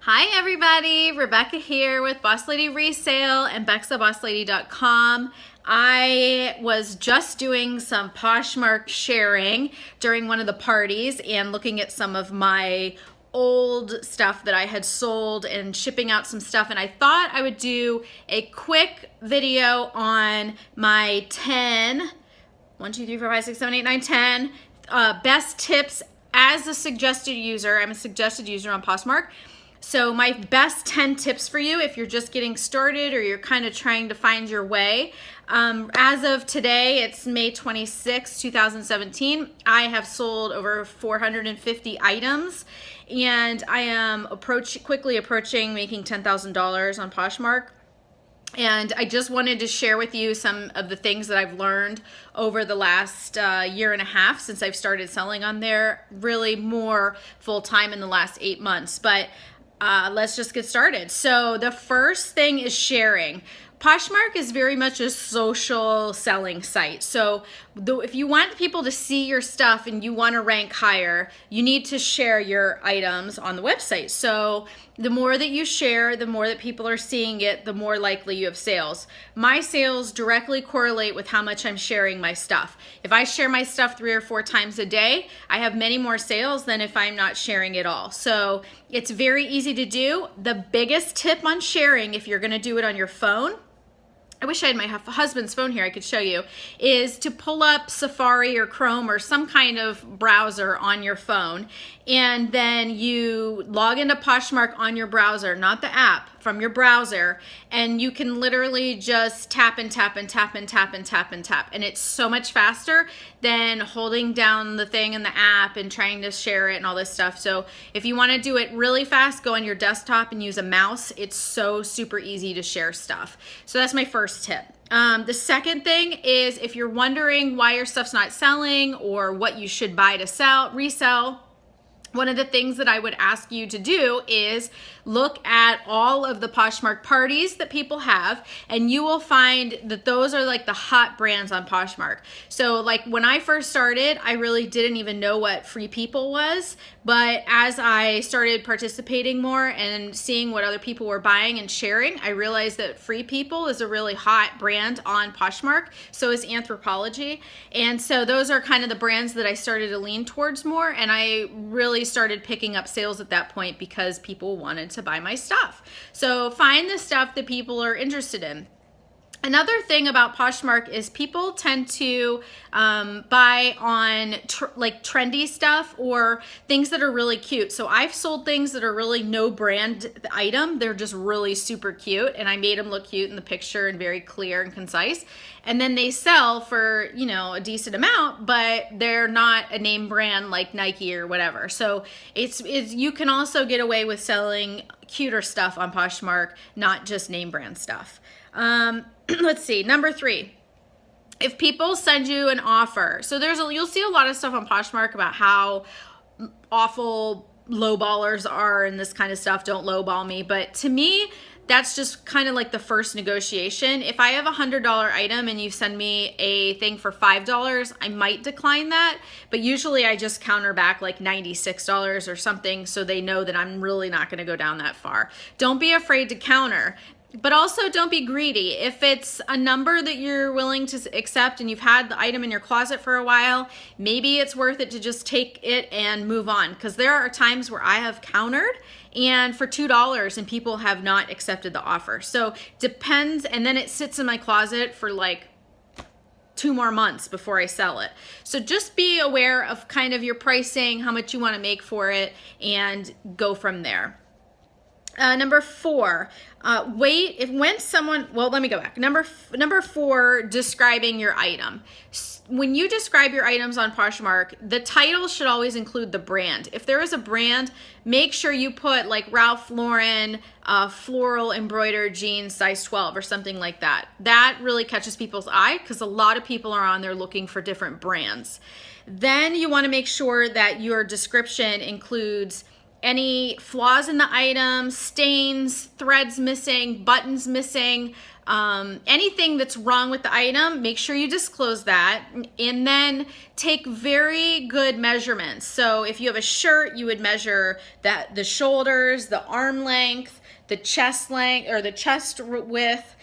Hi everybody, Rebecca here with Boss Lady Resale and BexaBossLady.com. I was just doing some Poshmark sharing during one of the parties and looking at some of my old stuff that I had sold and shipping out some stuff, and I thought I would do a quick video on my 10 best tips as a suggested user. I'm a suggested user on Poshmark. So my best 10 tips for you if you're just getting started or you're kind of trying to find your way. As of today, it's May 26, 2017. I have sold over 450 items, and I am quickly approaching making $10,000 on Poshmark. And I just wanted to share with you some of the things that I've learned over the last year and a half since I've started selling on there, really more full-time in the last 8 months. But let's just get started. So the first thing is sharing. Poshmark is very much a social selling site. So if you want people to see your stuff and you want to rank higher, you need to share your items on the website. So the more that you share, the more that people are seeing it, the more likely you have sales. My sales directly correlate with how much I'm sharing my stuff. If I share my stuff 3 or 4 times a day, I have many more sales than if I'm not sharing it all. So it's very easy to do. The biggest tip on sharing, if you're going to do it on your phone, I wish I had my husband's phone here, I could show you, is to pull up Safari or Chrome or some kind of browser on your phone, and then you log into Poshmark on your browser, not the app, from your browser, and you can literally just tap and tap and tap and tap and tap and tap, and it's so much faster than holding down the thing in the app and trying to share it and all this stuff. So if you want to do it really fast, go on your desktop and use a mouse. It's so super easy to share stuff. So that's my first tip. The second thing is, if you're wondering why your stuff's not selling or what you should buy to resell, one of the things that I would ask you to do is look at all of the Poshmark parties that people have, and you will find that those are like the hot brands on Poshmark. So like when I first started, I really didn't even know what Free People was, but as I started participating more and seeing what other people were buying and sharing, I realized that Free People is a really hot brand on Poshmark. So is Anthropology. And so those are kind of the brands that I started to lean towards more, and I really started picking up sales at that point because people wanted to buy my stuff. So find the stuff that people are interested in. Another thing about Poshmark is people tend to buy on like trendy stuff or things that are really cute. So I've sold things that are really no brand item. They're just really super cute, and I made them look cute in the picture and very clear and concise. And then they sell for, you know, a decent amount, but they're not a name brand like Nike or whatever. So it's you can also get away with selling cuter stuff on Poshmark, not just name brand stuff. Let's see, number 3, if people send you an offer. So you'll see a lot of stuff on Poshmark about how awful lowballers are and this kind of stuff. Don't lowball me. But to me, that's just kind of like the first negotiation. If I have a $100 item and you send me a thing for $5, I might decline that, but usually I just counter back like $96 or something, so they know that I'm really not going to go down that far. Don't be afraid to counter. But also don't be greedy. If it's a number that you're willing to accept and you've had the item in your closet for a while, maybe it's worth it to just take it and move on. Because there are times where I have countered and for $2 and people have not accepted the offer. So depends, and then it sits in my closet for like 2 more months before I sell it. So just be aware of kind of your pricing, how much you want to make for it, and go from there. Number 4, let me go back. Number 4, describing your item. When you describe your items on Poshmark, the title should always include the brand. If there is a brand, make sure you put like Ralph Lauren, floral embroidered jeans, size 12 or something like that. That really catches people's eye because a lot of people are on there looking for different brands. Then you want to make sure that your description includes any flaws in the item, stains, threads missing, buttons missing, anything that's wrong with the item, make sure you disclose that, and then take very good measurements. So if you have a shirt, you would measure that the shoulders, the arm length, the chest length, or the chest width.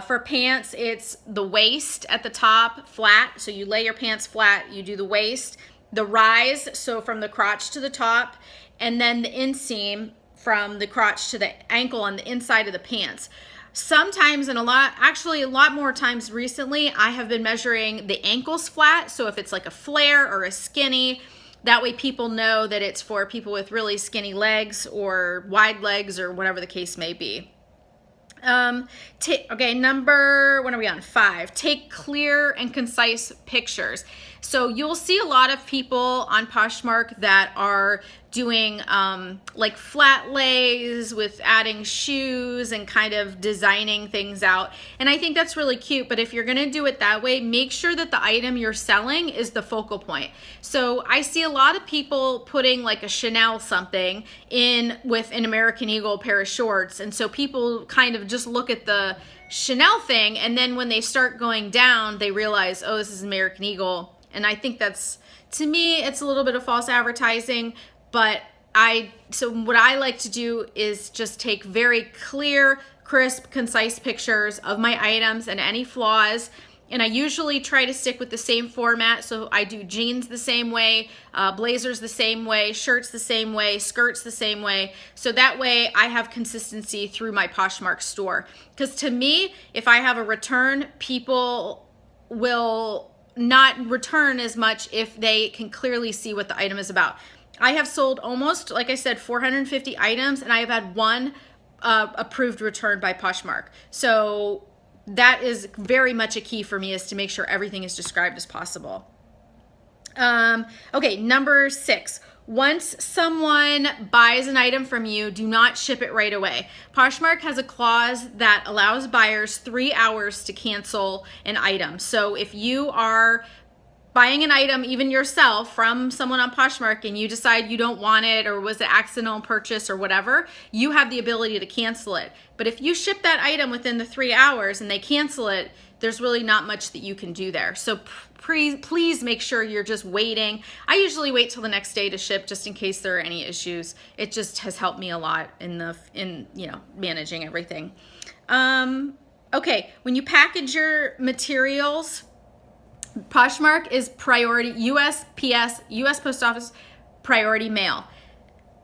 For pants, it's the waist at the top flat. So you lay your pants flat, you do the waist, the rise, so from the crotch to the top, and then the inseam from the crotch to the ankle on the inside of the pants. Sometimes, and a lot more times recently, I have been measuring the ankles flat. So if it's like a flare or a skinny, that way people know that it's for people with really skinny legs or wide legs or whatever the case may be. Okay, what are we on? 5, take clear and concise pictures. So you'll see a lot of people on Poshmark that are doing like flat lays with adding shoes and kind of designing things out. And I think that's really cute, but if you're gonna do it that way, make sure that the item you're selling is the focal point. So I see a lot of people putting like a Chanel something in with an American Eagle pair of shorts. And so people kind of just look at the Chanel thing, and then when they start going down, they realize, oh, this is American Eagle. And I think that's, to me, it's a little bit of false advertising, but so what I like to do is just take very clear, crisp, concise pictures of my items and any flaws. And I usually try to stick with the same format. So I do jeans the same way, blazers the same way, shirts the same way, skirts the same way. So that way I have consistency through my Poshmark store. Because to me, if I have a return, people will not return as much if they can clearly see what the item is about. I have sold almost, like I said, 450 items, and I have had one approved return by Poshmark. So that is very much a key for me, is to make sure everything is described as possible. Okay, number 6. Once someone buys an item from you, do not ship it right away. Poshmark has a clause that allows buyers 3 hours to cancel an item. So if you are buying an item, even yourself, from someone on Poshmark, and you decide you don't want it, or was an accidental purchase or whatever, you have the ability to cancel it. But if you ship that item within the 3 hours and they cancel it, there's really not much that you can do there. So please make sure you're just waiting. I usually wait till the next day to ship, just in case there are any issues. It just has helped me a lot in managing everything. Okay, when you package your materials, Poshmark is priority, USPS, US Post Office priority mail.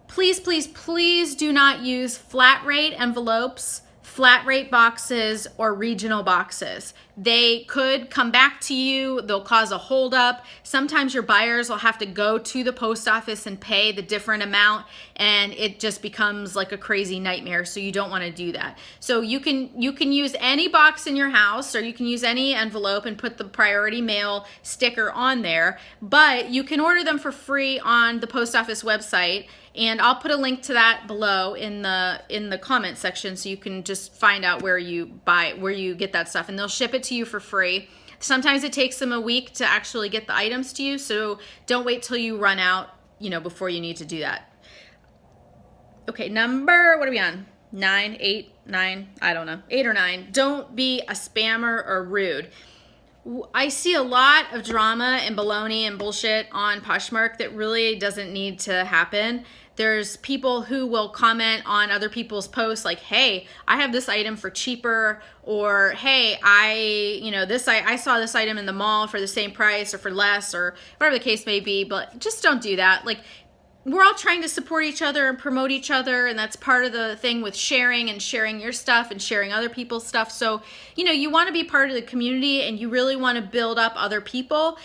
Please, please, please do not use flat rate envelopes, flat rate boxes, or regional boxes. They could come back to you, they'll cause a holdup. Sometimes your buyers will have to go to the post office and pay the different amount, and it just becomes like a crazy nightmare, so you don't want to do that. So you can use any box in your house, or you can use any envelope and put the priority mail sticker on there, but you can order them for free on the post office website. And I'll put a link to that below in the comment section, so you can just find out where you get that stuff, and they'll ship it to you for free. Sometimes it takes them a week to actually get the items to you, so don't wait till you run out, before you need to do that. Okay, what are we on? 9, 8, 9, I don't know, 8 or 9. Don't be a spammer or rude. I see a lot of drama and baloney and bullshit on Poshmark that really doesn't need to happen. There's people who will comment on other people's posts like, hey, I have this item for cheaper, or hey, I saw this item in the mall for the same price or for less, or whatever the case may be. But just don't do that. Like, we're all trying to support each other and promote each other, and that's part of the thing with sharing your stuff and sharing other people's stuff. So, you want to be part of the community, and you really want to build up other people.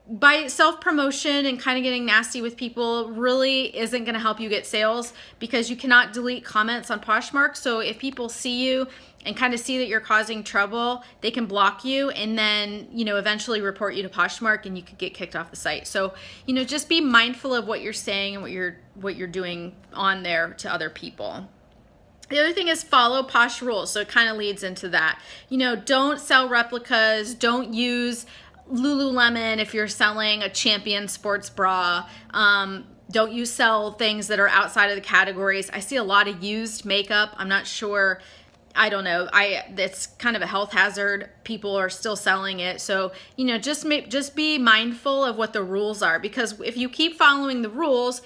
By self-promotion and kind of getting nasty with people really isn't going to help you get sales, because you cannot delete comments on Poshmark. So if people see you and kind of see that you're causing trouble, they can block you, and then, eventually report you to Poshmark, and you could get kicked off the site. So, just be mindful of what you're saying and what you're doing on there to other people. The other thing is follow Posh rules. So it kind of leads into that. Don't sell replicas. Don't use Lululemon if you're selling a Champion sports bra. Don't you sell things that are outside of the categories. I see a lot of used makeup. I'm not sure. I don't know. It's kind of a health hazard. People are still selling it. So, you know, just be mindful of what the rules are, because if you keep following the rules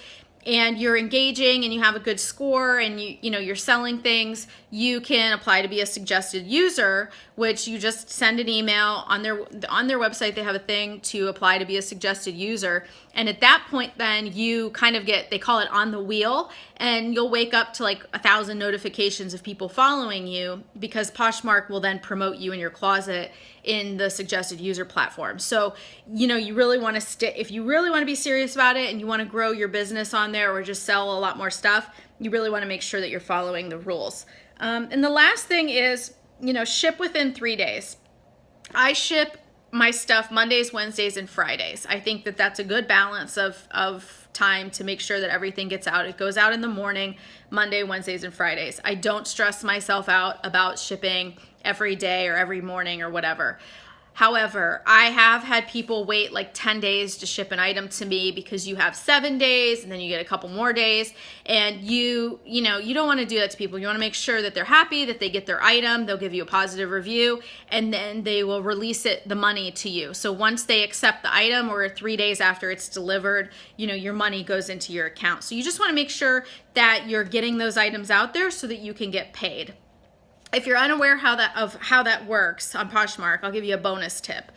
and you're engaging and you have a good score and you're selling things, you can apply to be a suggested user, which you just send an email on their website. They have a thing to apply to be a suggested user. And at that point, then you kind of get, they call it on the wheel, and you'll wake up to like 1,000 notifications of people following you, because Poshmark will then promote you in your closet in the suggested user platform. So, you know, you really want to if you really want to be serious about it and you want to grow your business on there or just sell a lot more stuff, you really want to make sure that you're following the rules. And the last thing is, you know, ship within 3 days. I ship my stuff Mondays, Wednesdays, and Fridays. I think that that's a good balance of time to make sure that everything gets out. It goes out in the morning, Monday, Wednesdays, and Fridays. I don't stress myself out about shipping every day or every morning or whatever. However, I have had people wait like 10 days to ship an item to me, because you have 7 days and then you get a couple more days, and you don't want to do that to people. You want to make sure that they're happy, that they get their item, they'll give you a positive review, and then they will release the money to you. So once they accept the item, or 3 days after it's delivered, you know, your money goes into your account. So you just want to make sure that you're getting those items out there so that you can get paid. If you're unaware of how that works on Poshmark, I'll give you a bonus tip.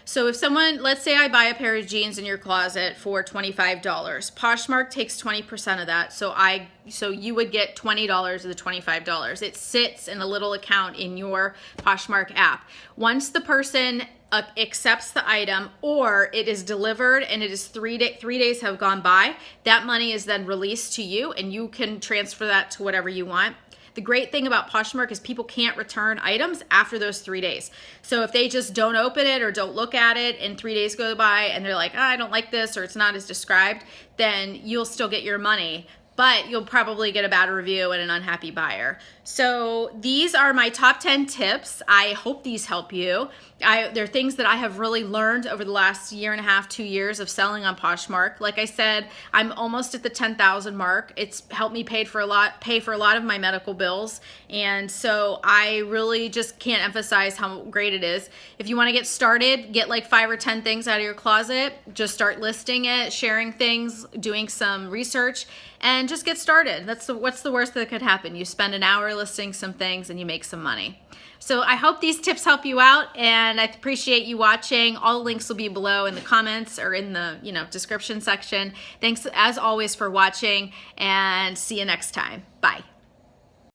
So if someone, let's say I buy a pair of jeans in your closet for $25, Poshmark takes 20% of that. So you would get $20 of the $25. It sits in a little account in your Poshmark app. Once the person accepts the item, or it is delivered and it is 3 days have gone by, that money is then released to you, and you can transfer that to whatever you want. The great thing about Poshmark is people can't return items after those 3 days. So if they just don't open it or don't look at it and 3 days go by and they're like, I don't like this, or it's not as described, then you'll still get your money, but you'll probably get a bad review and an unhappy buyer. So these are my top 10 tips. I hope these help you. They're things that I have really learned over the last 1.5 to 2 years of selling on Poshmark. Like I said, I'm almost at the 10,000 mark. It's helped me pay for a lot of my medical bills. And so I really just can't emphasize how great it is. If you want to get started, get like 5 or 10 things out of your closet, just start listing it, sharing things, doing some research, and just get started. What's the worst that could happen? You spend an hour listing some things and you make some money. So I hope these tips help you out, and I appreciate you watching. All the links will be below in the comments or in the description section. Thanks as always for watching, and see you next time. Bye.